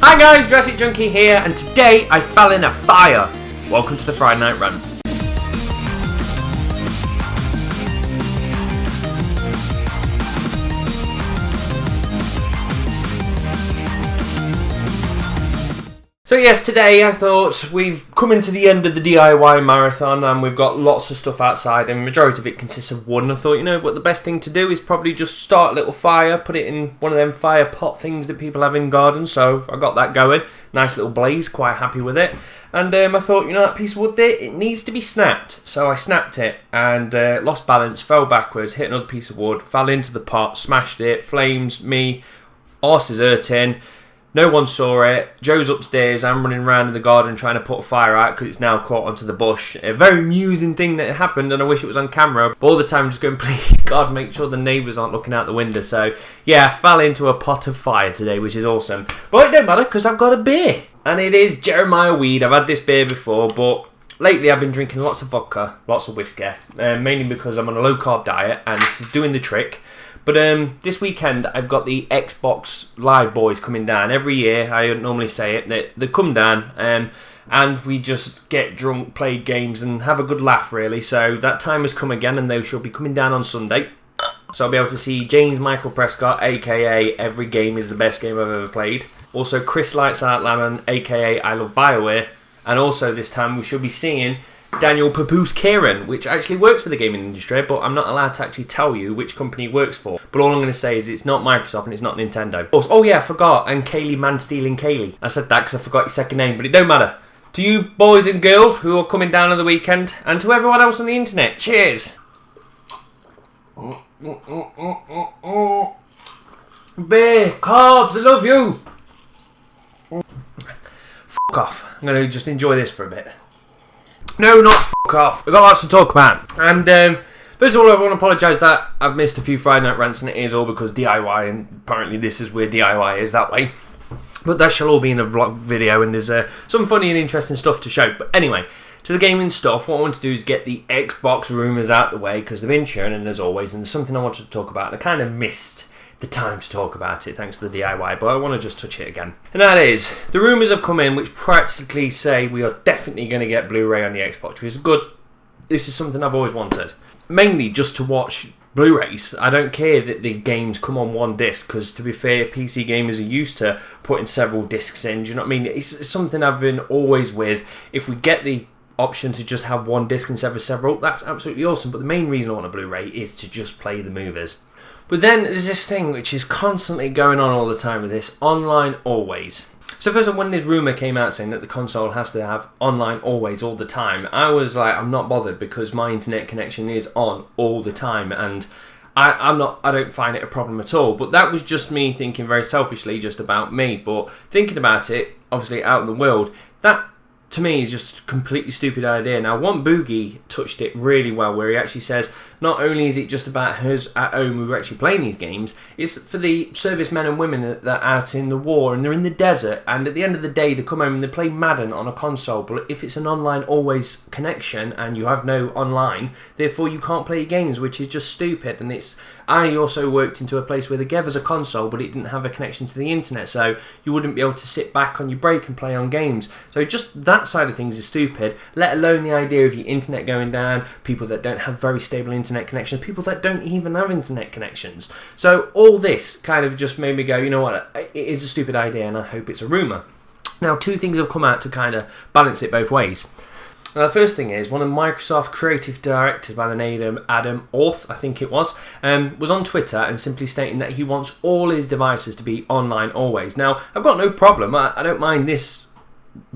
Hi guys, Jurassic Junkie here, and today I fell in a fire. Welcome to the Friday Night Rant. So yes, today I thought we've come into the end of the DIY marathon and we've got lots of stuff outside and the majority of it consists of wood, and I thought, you know what, the best thing to do is probably just start a little fire, put it in one of them fire pot things that people have in gardens. So I got that going, nice little blaze, quite happy with it. And I thought, you know, that piece of wood there, it needs to be snapped. So I snapped it and lost balance, fell backwards, hit another piece of wood, fell into the pot, smashed it, flames, me, arse is hurting. No one saw it. Joe's upstairs. I'm running around in the garden trying to put a fire out because it's now caught onto the bush. A very amusing thing that happened, and I wish it was on camera. But all the time I'm just going, please God, make sure the neighbours aren't looking out the window. So yeah, I fell into a pot of fire today, which is awesome. But it don't matter because I've got a beer, and it is Jeremiah Weed. I've had this beer before, but lately I've been drinking lots of vodka, lots of whiskey, mainly because I'm on a low carb diet and it's doing the trick. But this weekend I've got the Xbox Live boys coming down. Every year, I normally say it, they come down and we just get drunk, play games and have a good laugh really. So that time has come again and they shall be coming down on Sunday. So I'll be able to see James Michael Prescott, aka Every Game is the Best Game I've Ever Played. Also Chris Lights Out Lemon, aka I Love BioWare. And also this time we shall be seeing Daniel Papoose Kieran, which actually works for the gaming industry, but I'm not allowed to actually tell you which company he works for. But all I'm going to say is it's not Microsoft and it's not Nintendo. Oh yeah, I forgot, and Kaylee Man-Stealing Kaylee. I said that because I forgot your second name, but it don't matter. To you boys and girls who are coming down on the weekend, and to everyone else on the internet, cheers! Beer, carbs, I love you! Fuck off, I'm going to just enjoy this for a bit. No, not f*** off. We've got lots to talk about. And first of all, I want to apologise that I've missed a few Friday Night Rants, and it is all because DIY, and apparently this is where DIY is that way. But that shall all be in a vlog video, and there's some funny and interesting stuff to show. But anyway, to the gaming stuff, what I want to do is get the Xbox rumours out the way, because they've been churning as always, and there's something I wanted to talk about, and I kind of missed the time to talk about it thanks to the DIY, but I want to just touch it again. And that is, the rumours have come in which practically say we are definitely going to get Blu-ray on the Xbox, which is good. This is something I've always wanted. Mainly just to watch Blu-rays. I don't care that the games come on one disc, because to be fair, PC gamers are used to putting several discs in, do you know what I mean? It's something I've been always with. If we get the option to just have one disc instead of several, that's absolutely awesome, but the main reason I want a Blu-ray is to just play the movies. But then there's this thing which is constantly going on all the time with this, online always. So first of all, when this rumour came out saying that the console has to have online always all the time, I was like, I'm not bothered because my internet connection is on all the time, and I don't find it a problem at all. But that was just me thinking very selfishly just about me. But thinking about it, obviously out in the world, that to me is just a completely stupid idea. Now, One Boogie touched it really well, where he actually says not only is it just about us at home who are actually playing these games, it's for the servicemen and women that are out in the war and they're in the desert, and at the end of the day they come home and they play Madden on a console. But if it's an online always connection and you have no online, therefore you can't play your games, which is just stupid. And I also worked into a place where they gave us a console but it didn't have a connection to the internet, so you wouldn't be able to sit back on your break and play on games. So just that side of things is stupid, let alone the idea of your internet going down, people that don't have very stable internet connections, people that don't even have internet connections. So all this kind of just made me go, you know what, it is a stupid idea and I hope it's a rumour. Now, two things have come out to kind of balance it both ways. Now, the first thing is, one of Microsoft creative directors by the name of Adam Orth, I think it was on Twitter and simply stating that he wants all his devices to be online always. Now, I've got no problem, I don't mind this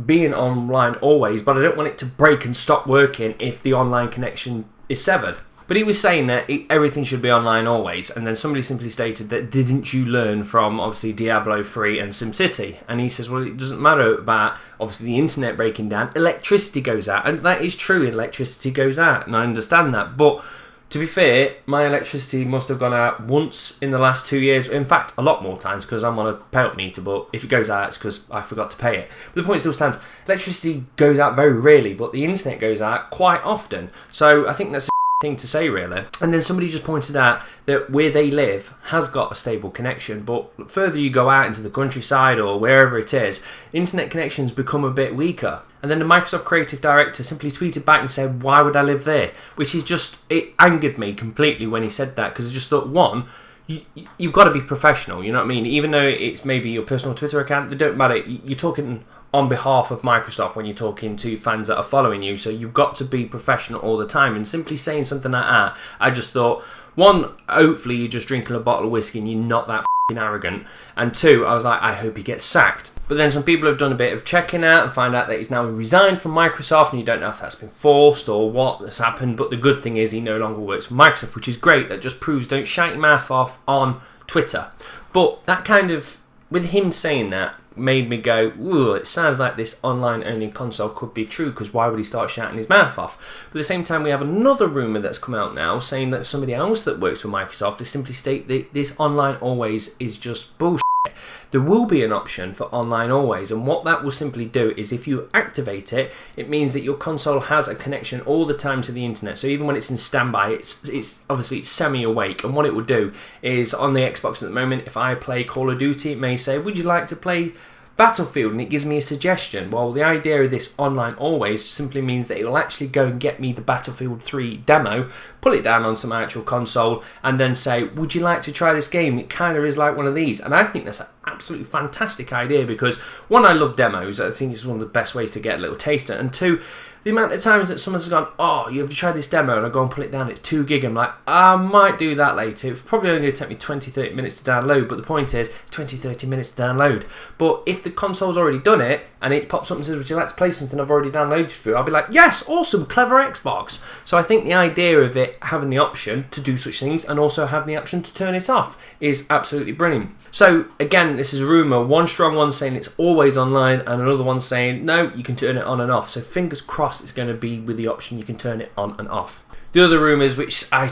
being online always, but I don't want it to break and stop working if the online connection is severed. But he was saying that everything should be online always, and then somebody simply stated that didn't you learn from obviously Diablo 3 and SimCity? And he says, well, it doesn't matter about obviously the internet breaking down, electricity goes out, and that is true, electricity goes out, and I understand that, but to be fair, my electricity must have gone out once in the last 2 years. In fact, a lot more times because I'm on a pay-up meter, but if it goes out, it's because I forgot to pay it. But the point still stands, electricity goes out very rarely, but the internet goes out quite often. So I think that's thing to say, really. And then somebody just pointed out that where they live has got a stable connection, but the further you go out into the countryside or wherever it is, internet connections become a bit weaker. And then the Microsoft creative director simply tweeted back and said, why would I live there? Which is just, it angered me completely when he said that, because I just thought, one, you've got to be professional, you know what I mean? Even though it's maybe your personal Twitter account, they don't matter. You're talking on behalf of Microsoft when you're talking to fans that are following you, so you've got to be professional all the time. And simply saying something like that, I just thought, one, hopefully you're just drinking a bottle of whiskey and you're not that f***ing arrogant. And two, I was like, I hope he gets sacked. But then some people have done a bit of checking out and find out that he's now resigned from Microsoft, and you don't know if that's been forced or what has happened. But the good thing is he no longer works for Microsoft, which is great. That just proves don't shout your mouth off on Twitter. But that kind of, with him saying that, made me go, ooh, it sounds like this online-only console could be true, because why would he start shouting his mouth off? But at the same time, we have another rumour that's come out now saying that somebody else that works for Microsoft has simply stated that this online always is just bullshit. There will be an option for online always, and what that will simply do is if you activate it, it means that your console has a connection all the time to the internet. So even when it's in standby, it's obviously it's semi-awake, and what it will do is on the Xbox at the moment, if I play Call of Duty, it may say, would you like to play Battlefield, and it gives me a suggestion. Well, the idea of this online always simply means that it will actually go and get me the Battlefield 3 demo, pull it down onto my actual console, and then say, would you like to try this game? It kind of is like one of these. And I think that's an absolutely fantastic idea, because one, I love demos. I think it's one of the best ways to get a little taster, and two, the amount of times that someone's gone, oh, you have to try this demo, and I go and pull it down, it's 2 gig. I'm like, I might do that later. It's probably only going to take me 20-30 minutes to download, but the point is, 20-30 minutes to download. But if the console's already done it, and it pops up and says, would you like to play something I've already downloaded for you, I'll be like, yes, awesome, clever Xbox. So I think the idea of it having the option to do such things, and also having the option to turn it off, is absolutely brilliant. So again, this is a rumour, one strong one saying it's always online, and another one saying, no, you can turn it on and off. So fingers crossed it's going to be with the option you can turn it on and off. The other rumours, which I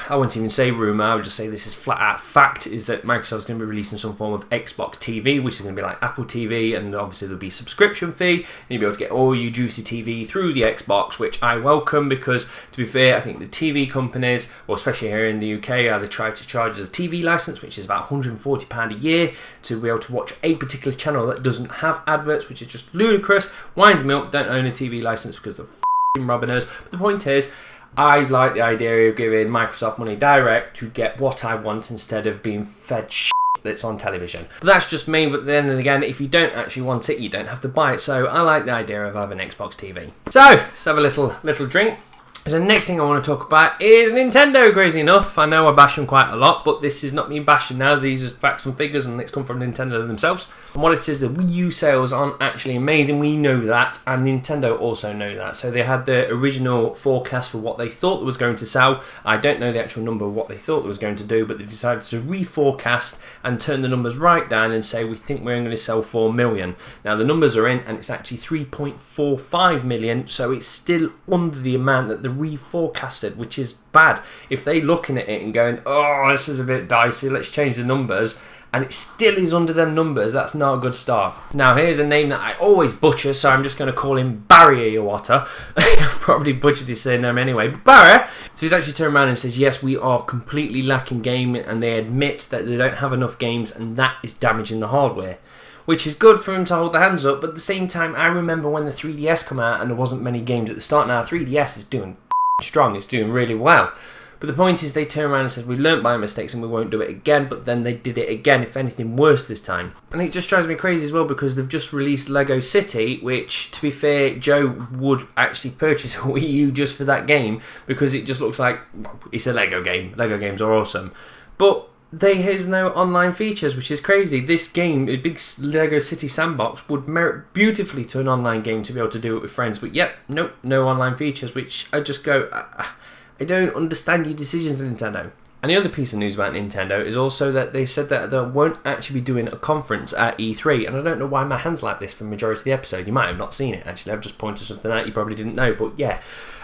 wouldn't even say rumour, I would just say this is flat out fact, is that Microsoft's going to be releasing some form of Xbox TV, which is going to be like Apple TV, and obviously there'll be a subscription fee, and you'll be able to get all your juicy TV through the Xbox, which I welcome, because to be fair, I think the TV companies, well, especially here in the UK, they try to charge us a TV licence, which is about £140 a year, to be able to watch a particular channel that doesn't have adverts, which is just ludicrous. Winds me up, don't own a TV licence because they're f***ing robbing us. But the point is, I like the idea of giving Microsoft money direct to get what I want instead of being fed shit that's on television. But that's just me, but then again, if you don't actually want it, you don't have to buy it. So I like the idea of having Xbox TV. So, let's have a little drink. So the next thing I want to talk about is Nintendo, crazy enough. I know I bash them quite a lot, but this is not me bashing now. These are facts and figures, and it's come from Nintendo themselves. And what it is, the Wii U sales aren't actually amazing. We know that, and Nintendo also know that. So they had the original forecast for what they thought was going to sell. I don't know the actual number of what they thought it was going to do, but they decided to reforecast and turn the numbers right down and say, we think we're going to sell 4 million. Now the numbers are in, and it's actually 3.45 million, so it's still under the amount that the reforecasted, which is bad. If they looking at it and going, oh, this is a bit dicey, let's change the numbers, and it still is under them numbers, that's not a good start. Now here's a name that I always butcher, so I'm just going to call him Barry Iwata. I've probably butchered his surname anyway, but Barry. So he's actually turned around and says, yes, we are completely lacking game, and they admit that they don't have enough games, and that is damaging the hardware. Which is good for him to hold the hands up, but at the same time, I remember when the 3DS came out and there wasn't many games at the start. Now 3DS is doing strong, it's doing really well. But the point is, they turned around and said, we learnt by our mistakes and we won't do it again, but then they did it again, if anything worse this time. And it just drives me crazy as well, because they've just released Lego City, which, to be fair, Joe would actually purchase a Wii U just for that game, because it just looks like, well, it's a Lego game. Lego games are awesome. But has no online features, which is crazy. This game, a big Lego City sandbox, would merit beautifully to an online game to be able to do it with friends. But yep, nope, no online features, which I just go, I don't understand your decisions, Nintendo. And the other piece of news about Nintendo is also that they said that they won't actually be doing a conference at E3. And I don't know why my hand's like this for the majority of the episode. You might have not seen it, actually. I've just pointed something out you probably didn't know. But yeah,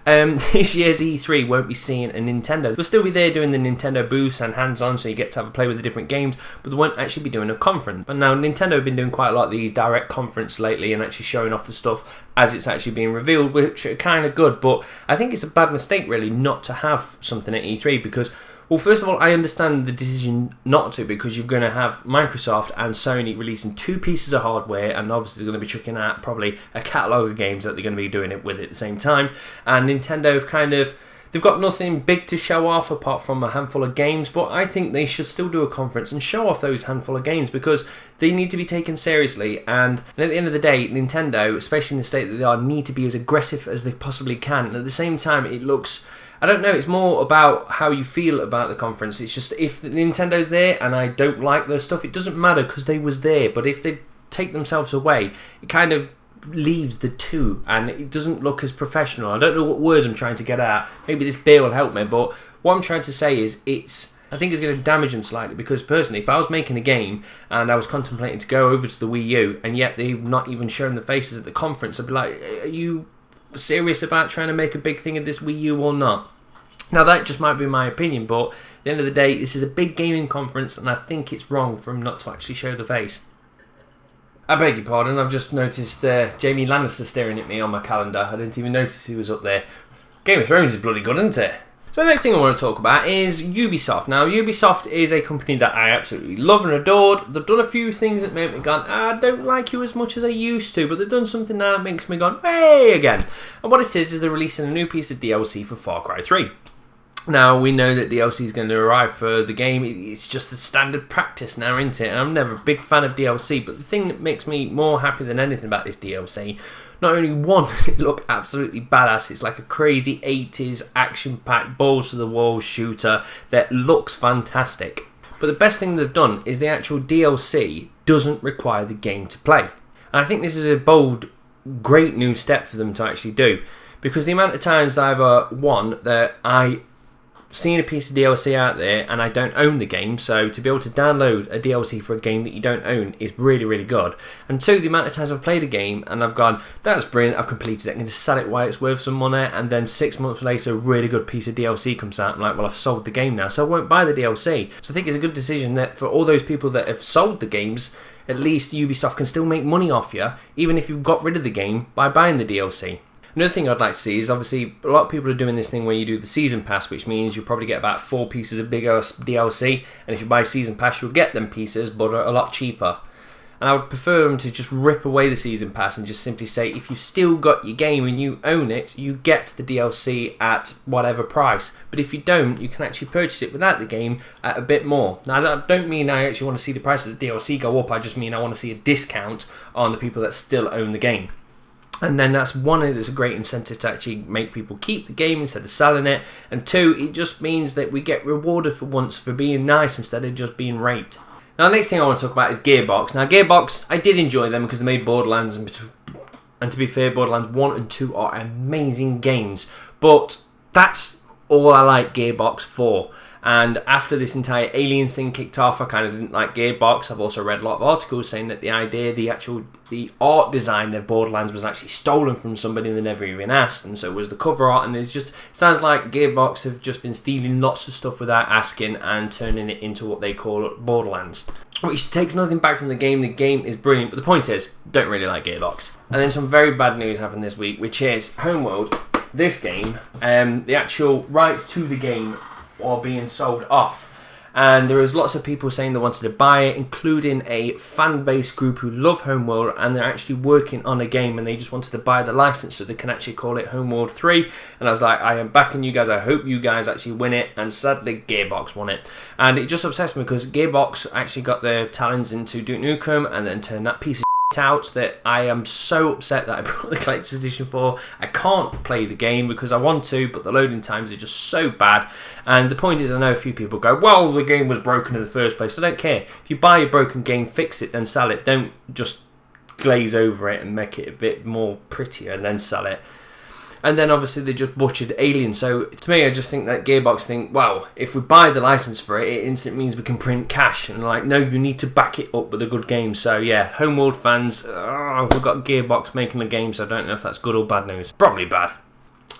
this year's E3 won't be seeing a Nintendo. They'll still be there doing the Nintendo booths and hands-on, so you get to have a play with the different games, but they won't actually be doing a conference. But now Nintendo have been doing quite a lot of these direct conference lately and actually showing off the stuff as it's actually being revealed, which are kind of good. But I think it's a bad mistake, really, not to have something at E3 because, well, first of all, I understand the decision not to because you're going to have Microsoft and Sony releasing 2 pieces of hardware, and obviously they're going to be chucking out probably a catalogue of games that they're going to be doing it with at the same time. And Nintendo have they've got nothing big to show off apart from a handful of games, but I think they should still do a conference and show off those handful of games because they need to be taken seriously. And at the end of the day, Nintendo, especially in the state that they are, need to be as aggressive as they possibly can. And at the same time, it looks, I don't know, it's more about how you feel about the conference. It's just, if Nintendo's there and I don't like their stuff, it doesn't matter because they was there. But if they take themselves away, it kind of leaves the two and it doesn't look as professional. I don't know what words I'm trying to get at. Maybe this beer will help me, but what I'm trying to say is I think it's going to damage them slightly because personally, if I was making a game and I was contemplating to go over to the Wii U and yet they've not even shown the faces at the conference, I'd be like, are you serious about trying to make a big thing of this Wii U or not? Now that just might be my opinion, but at the end of the day, this is a big gaming conference and I think it's wrong for them not to actually show the face. I beg your pardon, I've just noticed Jamie Lannister staring at me on my calendar. I didn't even notice he was up there. Game of Thrones is bloody good, isn't it? So the next thing I want to talk about is Ubisoft. Now, Ubisoft is a company that I absolutely love and adored. They've done a few things that make me go, I don't like you as much as I used to, but they've done something now that makes me go, hey, again. And what it is they're releasing a new piece of DLC for Far Cry 3. Now, we know that DLC is going to arrive for the game. It's just the standard practice now, isn't it? And I'm never a big fan of DLC, but the thing that makes me more happy than anything about this DLC, not only one, does it look absolutely badass, it's like a crazy 80s action-packed, balls-to-the-wall shooter that looks fantastic. But the best thing they've done is the actual DLC doesn't require the game to play. And I think this is a bold, great new step for them to actually do. Because the amount of times that I've seen a piece of DLC out there and I don't own the game, so to be able to download a DLC for a game that you don't own is really, really good. And 2, the amount of times I've played a game and I've gone, that's brilliant, I've completed it, I'm going to sell it while it's worth some money, and then 6 months later a really good piece of DLC comes out, I'm like, well, I've sold the game now, so I won't buy the DLC. So I think it's a good decision that for all those people that have sold the games, at least Ubisoft can still make money off you, even if you've got rid of the game, by buying the DLC. Another thing I'd like to see is, obviously, a lot of people are doing this thing where you do the Season Pass, which means you'll probably get about 4 pieces of big DLC, and if you buy Season Pass, you'll get them pieces, but a lot cheaper. And I would prefer them to just rip away the Season Pass and just simply say, if you've still got your game and you own it, you get the DLC at whatever price. But if you don't, you can actually purchase it without the game at a bit more. Now, that don't mean I actually want to see the price of the DLC go up, I just mean I want to see a discount on the people that still own the game. And then that's one, it's a great incentive to actually make people keep the game instead of selling it. And 2, it just means that we get rewarded for once for being nice instead of just being raped. Now, the next thing I want to talk about is Gearbox. Now, Gearbox, I did enjoy them because they made Borderlands, and to be fair, Borderlands 1 and 2 are amazing games. But that's all I like Gearbox for. And after this entire Aliens thing kicked off, I kind of didn't like Gearbox. I've also read a lot of articles saying that the art design of Borderlands was actually stolen from somebody they never even asked, and so was the cover art, and it sounds like Gearbox have just been stealing lots of stuff without asking and turning it into what they call Borderlands. Which takes nothing back from the game. The game is brilliant, but the point is, don't really like Gearbox. And then some very bad news happened this week, which is Homeworld, this game, the actual rights to the game are being sold off, and there was lots of people saying they wanted to buy it, including a fan base group who love Homeworld, and they're actually working on a game and they just wanted to buy the license so they can actually call it Homeworld 3. And I was like, I am backing you guys, I hope you guys actually win it. And sadly Gearbox won it, and it just upsets me because Gearbox actually got their talents into Duke Nukem and then turned that piece of out that I am so upset that I brought the collector's edition for. I can't play the game because I want to, but the loading times are just so bad. And the point is, I know a few people go, well, the game was broken in the first place. I don't care. If you buy a broken game, fix it, then sell it. Don't just glaze over it and make it a bit more prettier and then sell it. And then obviously they just butchered Alien. So to me, I just think that Gearbox think, well, if we buy the license for it, it instantly means we can print cash. And like, no, you need to back it up with a good game. So yeah, Homeworld fans, we've got Gearbox making a game, so I don't know if that's good or bad news. Probably bad.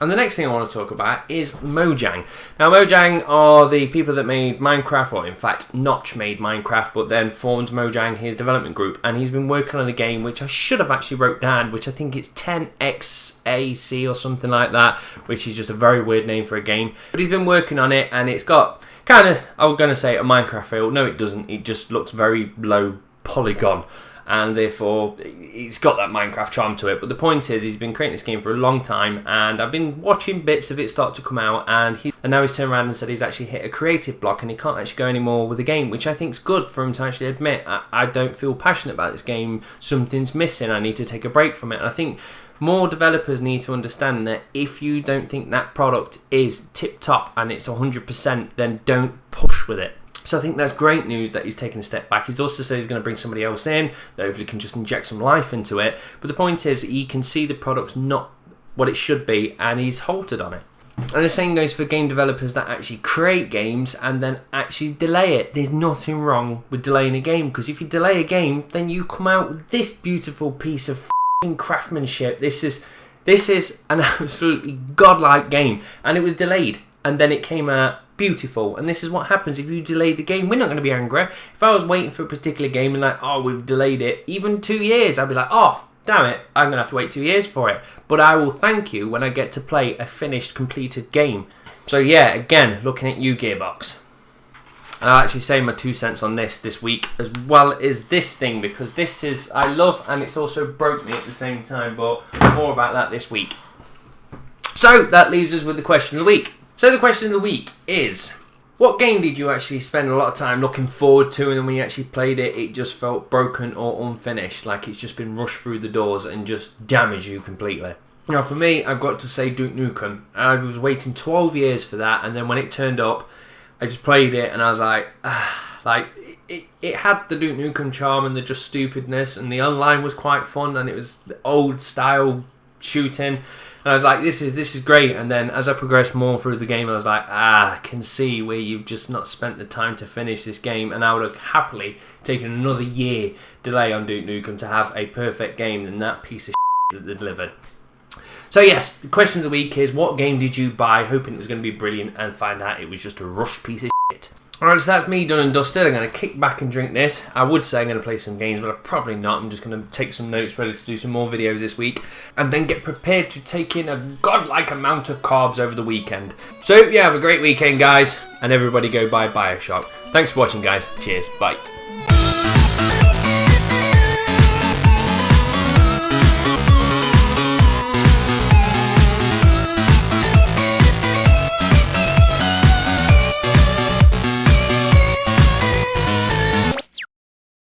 And the next thing I want to talk about is Mojang. Now, Mojang are the people that made Minecraft, well, in fact, Notch made Minecraft, but then formed Mojang, his development group, and he's been working on a game which I should have actually wrote down, which I think it's 10XAC or something like that, which is just a very weird name for a game. But he's been working on it, and it's got kind of, I was going to say, a Minecraft feel. No, it doesn't. It just looks very low polygon. And therefore, it's got that Minecraft charm to it. But the point is, he's been creating this game for a long time, and I've been watching bits of it start to come out, and now he's turned around and said he's actually hit a creative block, and he can't actually go anymore with the game, which I think is good for him to actually admit, I don't feel passionate about this game, something's missing, I need to take a break from it. And I think more developers need to understand that if you don't think that product is tip-top and it's 100%, then don't push with it. So I think that's great news that he's taken a step back. He's also said he's going to bring somebody else in that hopefully can just inject some life into it. But the point is, he can see the product's not what it should be, and he's halted on it. And the same goes for game developers that actually create games and then actually delay it. There's nothing wrong with delaying a game, because if you delay a game, then you come out with this beautiful piece of f***ing craftsmanship. This is an absolutely godlike game, and it was delayed, and then it came out beautiful. And this is what happens if you delay the game. We're not going to be angry. If I was waiting for a particular game and like, oh, we've delayed it even 2 years, I'd be like, oh, damn it, I'm going to have to wait 2 years for it. But I will thank you when I get to play a finished, completed game. So yeah, again, looking at you, Gearbox. And I'll actually say my 2 cents on this week, as well as this thing, because this is, I love, and it's also broke me at the same time, but more about that this week. So that leaves us with the question of the week. So the question of the week is, what game did you actually spend a lot of time looking forward to, and then when you actually played it, it just felt broken or unfinished, like it's just been rushed through the doors and just damaged you completely? Now for me, I've got to say Duke Nukem. I was waiting 12 years for that, and then when it turned up, I just played it and I was like, it had the Duke Nukem charm and the just stupidness, and the online was quite fun, and it was the old style shooting. And I was like, this is great. And then as I progressed more through the game, I was like, I can see where you've just not spent the time to finish this game. And I would have happily taken another year delay on Duke Nukem to have a perfect game than that piece of shit that they delivered. So yes, the question of the week is, what game did you buy hoping it was going to be brilliant and find out it was just a rushed piece of shit? Alright, so that's me done and dusted. I'm going to kick back and drink this. I would say I'm going to play some games, but I'm probably not. I'm just going to take some notes, ready to do some more videos this week, and then get prepared to take in a godlike amount of carbs over the weekend. So, yeah, have a great weekend, guys, and everybody go buy Bioshock. Thanks for watching, guys. Cheers. Bye.